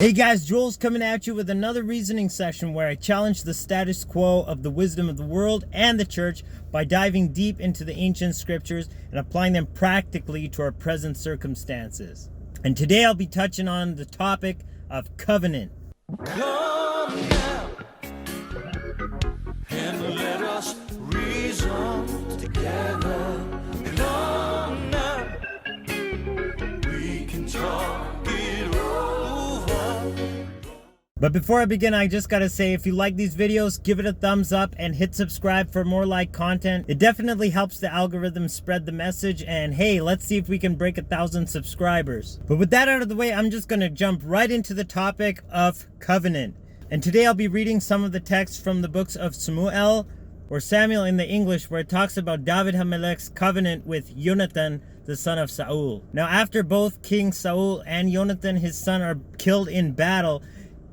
Hey guys, Joel's coming at you with another reasoning session where I challenge the status quo of the wisdom of the world and the church by diving deep into the ancient scriptures and applying them practically to our present circumstances. And today I'll be touching on the topic of covenant. Come now and let us reason together. Come now, we can talk it over. But before I begin, I just gotta say, if you like these videos, give it a thumbs up and hit subscribe for more like content. It definitely helps the algorithm spread the message, and hey, let's see if we can break 1,000 subscribers. But with that out of the way, I'm just gonna jump right into the topic of covenant. And today I'll be reading some of the texts from the books of Samuel, or Samuel in the English, where it talks about David HaMelech's covenant with Jonathan, the son of Saul. Now, after both King Saul and Jonathan, his son, are killed in battle,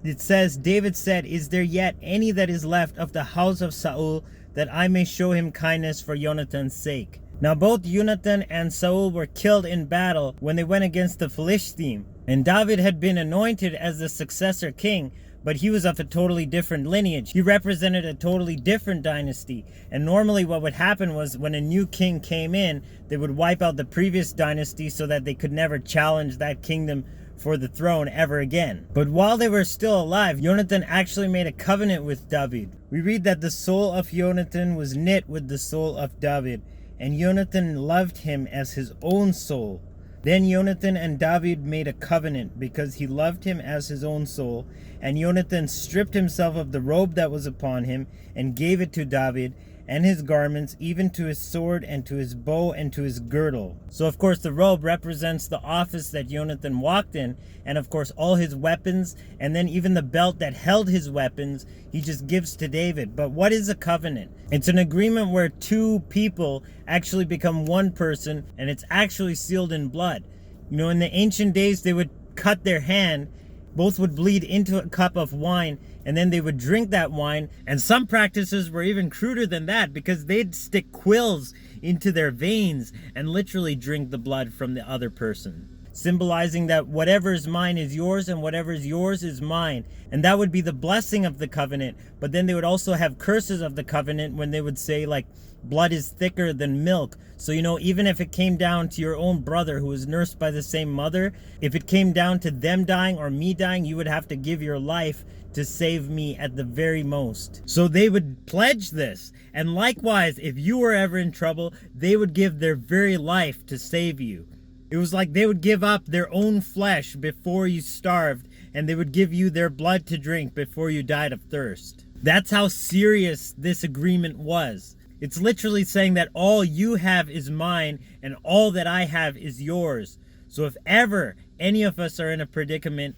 it says, David said, "Is there yet any that is left of the house of Saul, that I may show him kindness for Jonathan's sake?" Now, both Jonathan and Saul were killed in battle when they went against the Philistine. And David had been anointed as the successor king, but he was of a totally different lineage. He represented a totally different dynasty. And normally what would happen was when a new king came in, they would wipe out the previous dynasty so that they could never challenge that kingdom for the throne ever again. But while they were still alive, Jonathan actually made a covenant with David. We read that the soul of Jonathan was knit with the soul of David, and Jonathan loved him as his own soul. Then Jonathan and David made a covenant because he loved him as his own soul, and Jonathan stripped himself of the robe that was upon him and gave it to David, and his garments, even to his sword and to his bow and to his girdle. So of course the robe represents the office that Jonathan walked in, and of course all his weapons, and then even the belt that held his weapons, he just gives to David. But what is a covenant? It's an agreement where two people actually become one person, and it's actually sealed in blood. You know, in the ancient days, they would cut their hand, both would bleed into a cup of wine, and then they would drink that wine. And some practices were even cruder than that, because they'd stick quills into their veins and literally drink the blood from the other person, symbolizing that whatever is mine is yours and whatever is yours is mine. And that would be the blessing of the covenant. But then they would also have curses of the covenant when they would say, like, blood is thicker than milk. So, you know, even if it came down to your own brother who was nursed by the same mother, if it came down to them dying or me dying, you would have to give your life to save me at the very most. So they would pledge this. And likewise, if you were ever in trouble, they would give their very life to save you. It was like they would give up their own flesh before you starved, and they would give you their blood to drink before you died of thirst. That's how serious this agreement was. It's literally saying that all you have is mine and all that I have is yours. So if ever any of us are in a predicament,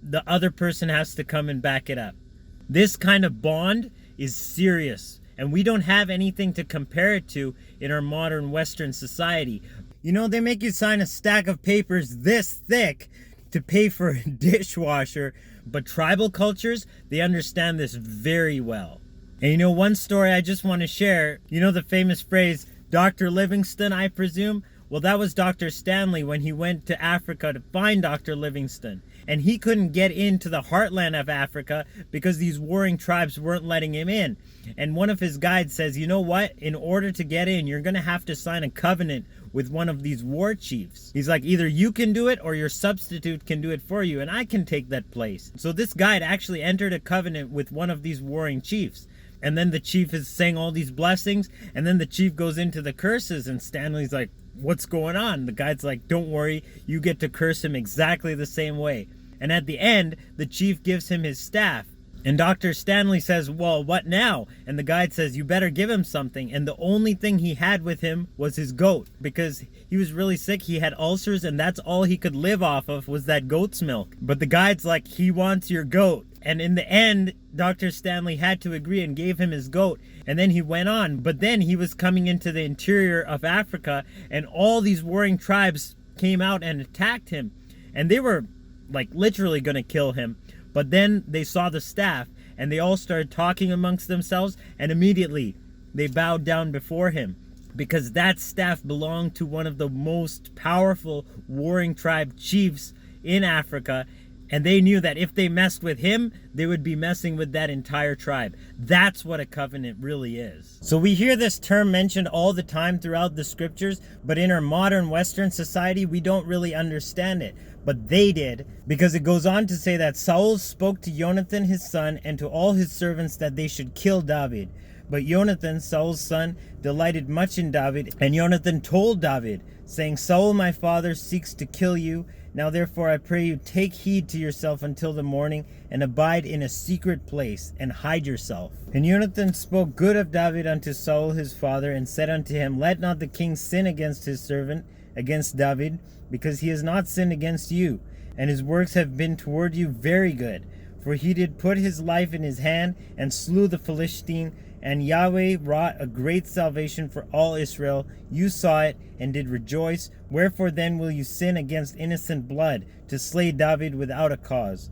the other person has to come and back it up. This kind of bond is serious, and we don't have anything to compare it to in our modern Western society. You know, they make you sign a stack of papers this thick to pay for a dishwasher, but tribal cultures, they understand this very well. And you know, one story I just want to share, you know the famous phrase, Dr. Livingstone, I presume? Well, that was Dr. Stanley when he went to Africa to find Dr. Livingstone. And he couldn't get into the heartland of Africa because these warring tribes weren't letting him in. And one of his guides says, you know what? In order to get in, you're going to have to sign a covenant with one of these war chiefs. He's like, either you can do it or your substitute can do it for you, and I can take that place. So this guide actually entered a covenant with one of these warring chiefs. And then the chief is saying all these blessings, and then the chief goes into the curses, and Stanley's like, what's going on? The guy's like, don't worry, you get to curse him exactly the same way. And at the end, the chief gives him his staff. And Dr. Stanley says, well, what now? And the guide says, you better give him something. And the only thing he had with him was his goat, because he was really sick. He had ulcers, and that's all he could live off of was that goat's milk. But the guide's like, he wants your goat. And in the end, Dr. Stanley had to agree and gave him his goat. And then he went on. But then he was coming into the interior of Africa, and all these warring tribes came out and attacked him. And they were like literally going to kill him. But then they saw the staff, and they all started talking amongst themselves, and immediately they bowed down before him, because that staff belonged to one of the most powerful warring tribe chiefs in Africa. And they knew that if they messed with him, they would be messing with that entire tribe. That's what a covenant really is. So we hear this term mentioned all the time throughout the scriptures, but in our modern Western society, we don't really understand it. But they did, because it goes on to say that Saul spoke to Jonathan his son and to all his servants that they should kill David. But Jonathan, Saul's son, delighted much in David, and Jonathan told David, saying, Saul my father seeks to kill you. Now therefore I pray you, take heed to yourself until the morning, and abide in a secret place, and hide yourself. And Jonathan spoke good of David unto Saul his father, and said unto him, Let not the king sin against his servant, against David, because he has not sinned against you, and his works have been toward you very good. For he did put his life in his hand, and slew the Philistine, and Yahweh wrought a great salvation for all Israel. You saw it, and did rejoice. Wherefore then will you sin against innocent blood, to slay David without a cause?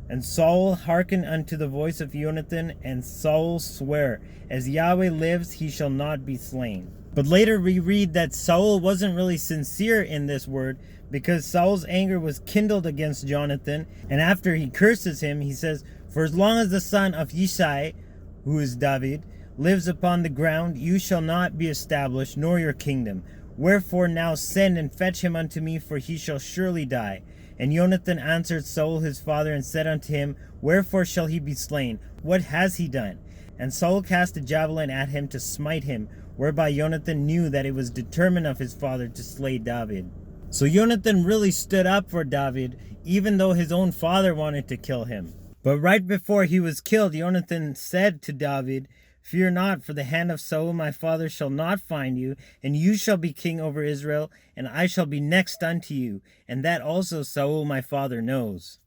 And Saul hearkened unto the voice of Jonathan, and Saul sware, As Yahweh lives, he shall not be slain. But later we read that Saul wasn't really sincere in this word, because Saul's anger was kindled against Jonathan, and after he curses him, he says, For as long as the son of Yishai, who is David, lives upon the ground, you shall not be established, nor your kingdom. Wherefore now send and fetch him unto me, for he shall surely die. And Jonathan answered Saul his father, and said unto him, Wherefore shall he be slain? What has he done? And Saul cast a javelin at him to smite him, whereby Jonathan knew that it was determined of his father to slay David. So Jonathan really stood up for David, even though his own father wanted to kill him. But right before he was killed, Jonathan said to David, Fear not, for the hand of Saul my father shall not find you, and you shall be king over Israel, and I shall be next unto you, and that also Saul my father knows.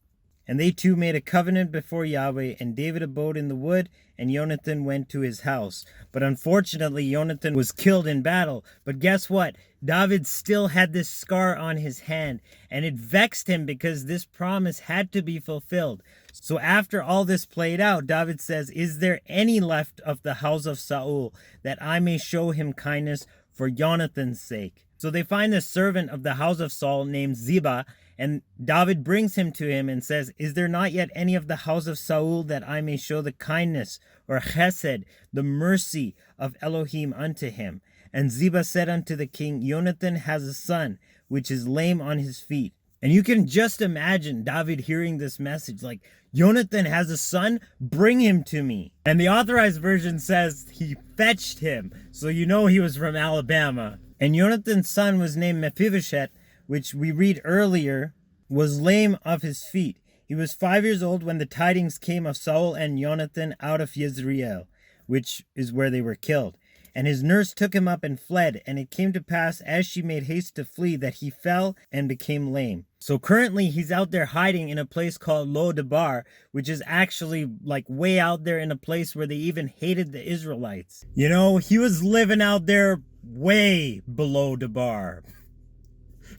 And they two made a covenant before Yahweh, and David abode in the wood, and Jonathan went to his house. But unfortunately, Jonathan was killed in battle. But guess what? David still had this scar on his hand, and it vexed him because this promise had to be fulfilled. So after all this played out, David says, Is there any left of the house of Saul, that I may show him kindness for Jonathan's sake? So they find a servant of the house of Saul named Ziba, and David brings him to him and says, Is there not yet any of the house of Saul, that I may show the kindness, or chesed, the mercy of Elohim unto him? And Ziba said unto the king, Jonathan has a son, which is lame on his feet. And you can just imagine David hearing this message, like, Jonathan has a son, bring him to me. And the authorized version says he fetched him, so you know he was from Alabama. And Jonathan's son was named Mephibosheth, which we read earlier, was lame of his feet. He was 5 years old when the tidings came of Saul and Jonathan out of Jezreel, which is where they were killed. And his nurse took him up and fled, and it came to pass, as she made haste to flee, that he fell and became lame. So currently he's out there hiding in a place called Lo-Debar, which is actually like way out there in a place where they even hated the Israelites. You know, he was living out there way below Debar.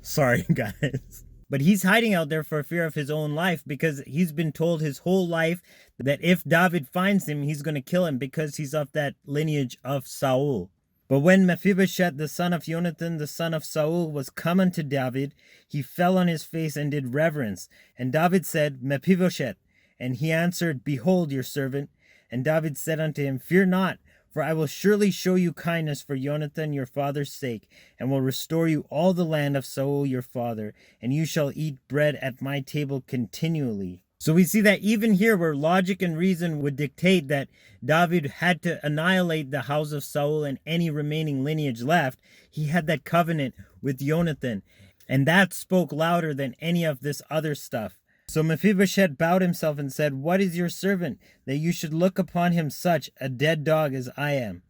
Sorry, guys. But he's hiding out there for fear of his own life, because he's been told his whole life that if David finds him, he's going to kill him because he's of that lineage of Saul. But when Mephibosheth, the son of Jonathan, the son of Saul, was come unto David, he fell on his face and did reverence. And David said, Mephibosheth. And he answered, Behold your servant. And David said unto him, Fear not, for I will surely show you kindness for Jonathan your father's sake, and will restore you all the land of Saul your father, and you shall eat bread at my table continually. So we see that even here, where logic and reason would dictate that David had to annihilate the house of Saul and any remaining lineage left, he had that covenant with Jonathan, and that spoke louder than any of this other stuff. So Mephibosheth bowed himself and said, What is your servant, that you should look upon him such a dead dog as I am?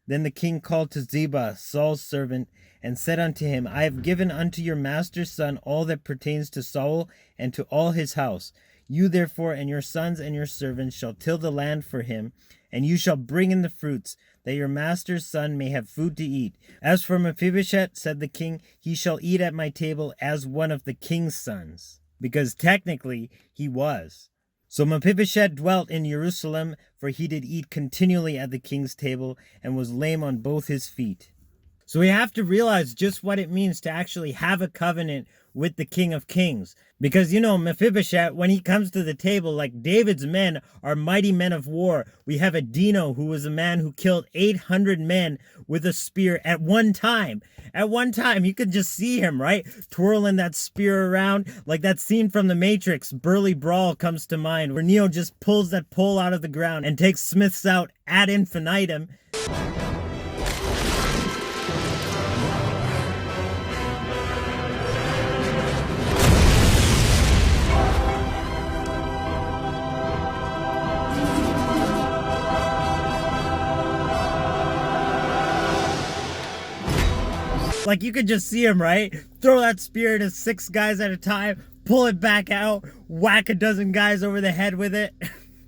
Then the king called to Ziba, Saul's servant, and said unto him, I have given unto your master's son all that pertains to Saul and to all his house. You therefore and your sons and your servants shall till the land for him, and you shall bring in the fruits, that your master's son may have food to eat. As for Mephibosheth, said the king, he shall eat at my table as one of the king's sons. Because technically he was. So Mephibosheth dwelt in Jerusalem, for he did eat continually at the king's table, and was lame on both his feet. So we have to realize just what it means to actually have a covenant with the King of Kings. Because, you know, Mephibosheth, when he comes to the table, like David's men are mighty men of war. We have Adino, who was a man who killed 800 men with a spear at one time. At one time, you could just see him, right? Twirling that spear around. Like that scene from The Matrix, Burly Brawl comes to mind, where Neo just pulls that pole out of the ground and takes Smiths out ad infinitum. Like, you could just see him, right? Throw that spear to 6 guys at a time, pull it back out, whack a dozen guys over the head with it.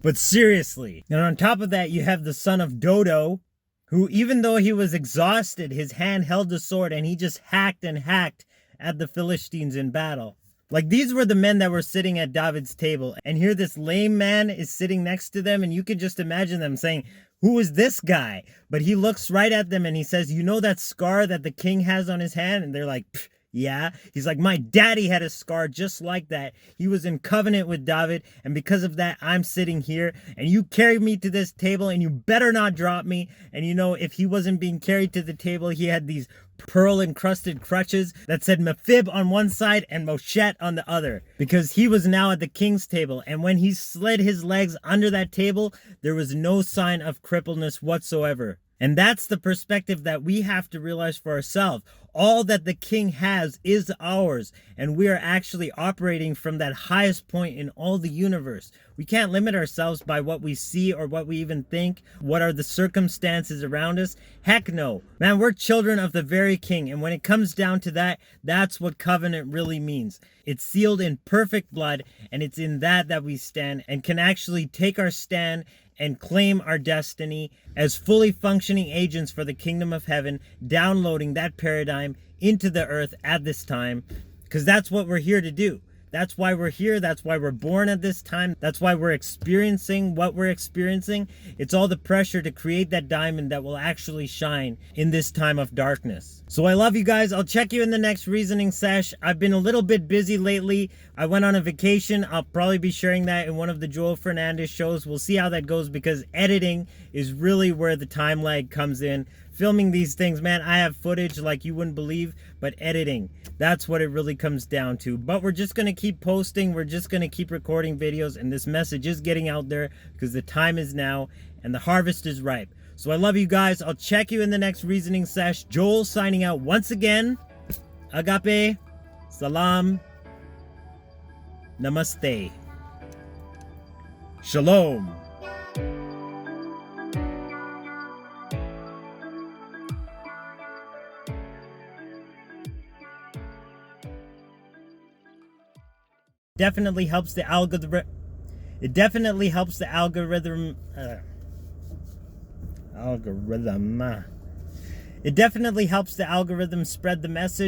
But seriously. And on top of that, you have the son of Dodo, who, even though he was exhausted, his hand held the sword and he just hacked and hacked at the Philistines in battle. Like, these were the men that were sitting at David's table. And here this lame man is sitting next to them, and you could just imagine them saying, "Who is this guy?" But he looks right at them and he says, "You know that scar that the king has on his hand?" And they're like, "Yeah." He's like, "My daddy had a scar just like that. He was in covenant with David, and because of that, I'm sitting here, and you carried me to this table, and you better not drop me." And you know, if he wasn't being carried to the table, he had these pearl-encrusted crutches that said Mephib on one side and Moshet on the other, because he was now at the king's table, and when he slid his legs under that table, there was no sign of crippledness whatsoever. And that's the perspective that we have to realize for ourselves. All that the king has is ours, and we are actually operating from that highest point in all the universe. We can't limit ourselves by what we see or what we even think. What are the circumstances around us? Heck no. Man, we're children of the very king, and when it comes down to that, that's what covenant really means. It's sealed in perfect blood, and it's in that we stand and can actually take our stand and claim our destiny as fully functioning agents for the kingdom of heaven, downloading that paradigm into the earth at this time, because that's what we're here to do. That's why we're here. That's why we're born at this time. That's why we're experiencing what we're experiencing. It's all the pressure to create that diamond that will actually shine in this time of darkness. So I love you guys. I'll check you in the next reasoning sesh. I've been a little bit busy lately. I went on a vacation. I'll probably be sharing that in one of the Joel Fernandez shows. We'll see how that goes, because editing is really where the time lag comes in. Filming these things, man, I have footage like you wouldn't believe, but editing, that's what it really comes down to. But we're just going to keep posting. We're just going to keep recording videos, and this message is getting out there because the time is now and the harvest is ripe. So I love you guys. I'll check you in the next reasoning sesh. Joel signing out once again. Agape, salam, namaste, shalom. Definitely helps the algorithm. It definitely helps the algorithm. It definitely helps the algorithm spread the message.